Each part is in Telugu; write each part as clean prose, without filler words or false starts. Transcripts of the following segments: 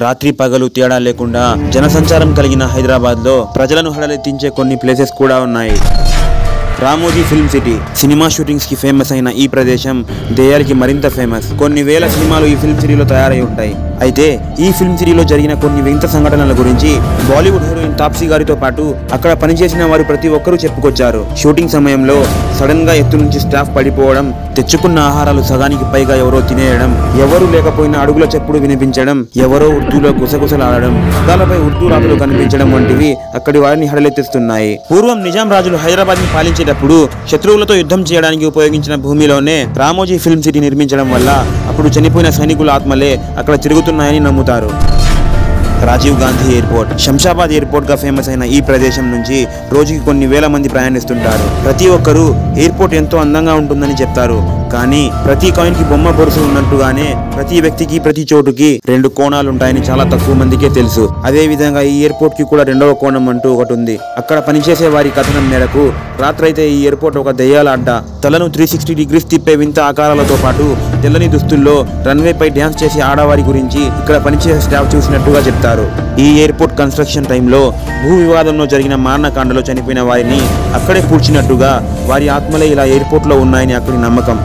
రాత్రి పగలు తేడా లేకుండా జనసంచారం కలిగిన హైదరాబాద్లో ప్రజలను హడలెత్తించే కొన్ని ప్లేసెస్ కూడా ఉన్నాయి. Ramoji film city cinema shootings కి ఫేమస్ అయిన ఈ ప్రదేశం దెయ్యాలకి మరింత ఫేమస్. కొన్ని వేల సినిమాలు ఈ ఫిల్మ్ సిటీలో తయారై ఉంటాయి. అయితే ఈ ఫిల్మ్ సిటీలో జరిగిన కొన్ని వింత సంఘటనల గురించి బాలీవుడ్ హీరోయిన్ తాప్సీ గారితో పాటు అక్కడ పనిచేసిన వారు ప్రతి ఒక్కరూ చెప్పుకొచ్చారు. షూటింగ్ సమయంలో సడన్ గా ఎత్తు నుంచి స్టాఫ్ పడిపోవడం, తెచ్చుకున్న ఆహారాలు సగానికి పైగా ఎవరో తినేయడం, ఎవరూ లేకపోయినా అడుగుల చప్పుడు వినిపించడం, ఎవరో ఉర్దూలో గుసగుసలాడడం, అద్దాలపై ఉర్దూ రాతలు కనిపించడం వంటివి అక్కడి వారిని హడలెత్తిస్తున్నాయి. పూర్వం నిజాం రాజులు హైదరాబాద్ ని పాలించేటప్పుడు శత్రువులతో యుద్ధం చేయడానికి ఉపయోగించిన భూమిలోనే రామోజీ ఫిల్మ్ సిటీ నిర్మించడం వల్ల అప్పుడు చనిపోయిన సైనికుల ఆత్మలే అక్కడ తిరుగుతున్నాయని నమ్ముతారు. రాజీవ్ గాంధీ ఎయిర్పోర్ట్ శంషాబాద్ ఎయిర్పోర్ట్ గా ఫేమస్ అయిన ఈ ప్రదేశం నుంచి రోజుకి కొన్ని వేల మంది ప్రయాణిస్తుంటారు. ప్రతి ఒక్కరూ ఎయిర్పోర్ట్ ఎంతో అందంగా ఉంటుందని చెప్తారు. కానీ ప్రతి కాయిన్ కి బొమ్మ బొరుసు ఉన్నట్టుగానే ప్రతి వ్యక్తికి ప్రతి చోటుకి రెండు కోణాలు ఉంటాయని చాలా తక్కువ మందికే తెలుసు. అదే విధంగా ఈ ఎయిర్పోర్ట్ కి కూడా రెండవ కోణం అంటూ ఒకటి ఉంది. అక్కడ పనిచేసే వారి కథనం మేరకు రాత్రైతే ఈ ఎయిర్పోర్ట్ ఒక దెయ్యాల అడ్డ. తలను 360 డిగ్రీస్ తిప్పే వింత ఆకారాలతో పాటు తెల్లని దుస్తుల్లో రన్వే పై డ్యాన్స్ చేసే ఆడవారి గురించి ఇక్కడ పనిచేసే స్టాఫ్ చూసినట్టుగా చెప్తారు. ఈ ఎయిర్పోర్ట్ కన్స్ట్రక్షన్ టైంలో భూ వివాదంలో జరిగిన మారణకాండలో చనిపోయిన వారిని అక్కడే పూడ్చినట్టుగా వారి ఆత్మలే ఇలా ఎయిర్పోర్ట్ లో ఉన్నాయని అక్కడి నమ్మకం.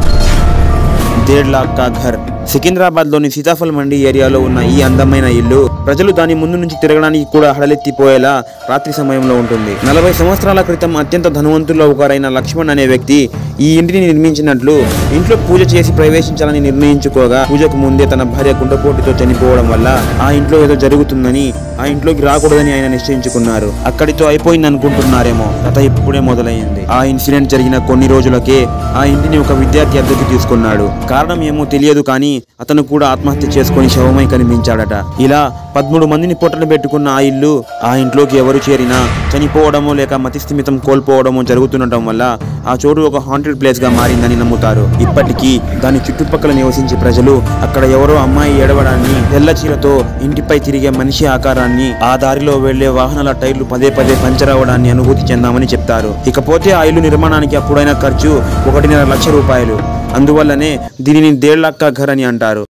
1.5 लाख का घर సికింద్రాబాద్లోని సీతాఫల్ మండి ఏరియాలో ఉన్న ఈ అందమైన ఇల్లు ప్రజలు దాని ముందు నుంచి తిరగడానికి కూడా హడలెత్తిపోయేలా రాత్రి సమయంలో ఉంటుంది. 40 సంవత్సరాల క్రితం అత్యంత ధనవంతుల్లో ఒకరైన లక్ష్మణ్ అనే వ్యక్తి ఈ ఇంటిని నిర్మించినట్లు ఇంట్లో పూజ చేసి ప్రవేశించాలని నిర్ణయించుకోగా పూజకు ముందే తన భార్య గుండెపోటుతో చనిపోవడం వల్ల ఆ ఇంట్లో ఏదో జరుగుతుందని, ఆ ఇంట్లోకి రాకూడదని ఆయన నిశ్చయించుకున్నారు. అక్కడితో అయిపోయింది అనుకుంటున్నారేమో, కథ ఇప్పుడే మొదలైంది. ఆ ఇన్సిడెంట్ జరిగిన కొన్ని రోజులకే ఆ ఇంటిని ఒక విద్యార్థి అద్దెకి తీసుకున్నాడు. కారణం ఏమో తెలియదు కానీ అతను కూడా ఆత్మహత్య చేసుకుని శవమై కనిపించాడట. ఇలా 13 మందిని పొట్టలు పెట్టుకున్న ఆ ఇల్లు, ఆ ఇంట్లోకి ఎవరు చేరినా చనిపోవడమో లేక మతిస్థిమితం కోల్పోవడమో జరుగుతుండటం వల్ల ఆ చోటు ఒక హాంటెడ్ ప్లేస్ గా మారిందని నమ్ముతారు. ఇప్పటికీ దాని చుట్టుపక్కల నివసించే ప్రజలు అక్కడ ఎవరో అమ్మాయి ఏడవడాన్ని, తెల్ల చీరతో ఇంటిపై తిరిగే మనిషి ఆకారాన్ని, ఆ దారిలో వెళ్లే వాహనాల టైర్లు పదే పదే పంచర్ అవ్వడాన్ని అనుభూతి చెందామని చెప్తారు. ఇకపోతే ఆ ఇల్లు నిర్మాణానికి అప్పుడైన ఖర్చు 1.5 లక్ష రూపాయలు. అందువల్లనే దీనిని 1.5 लाख का घर అని అంటారు.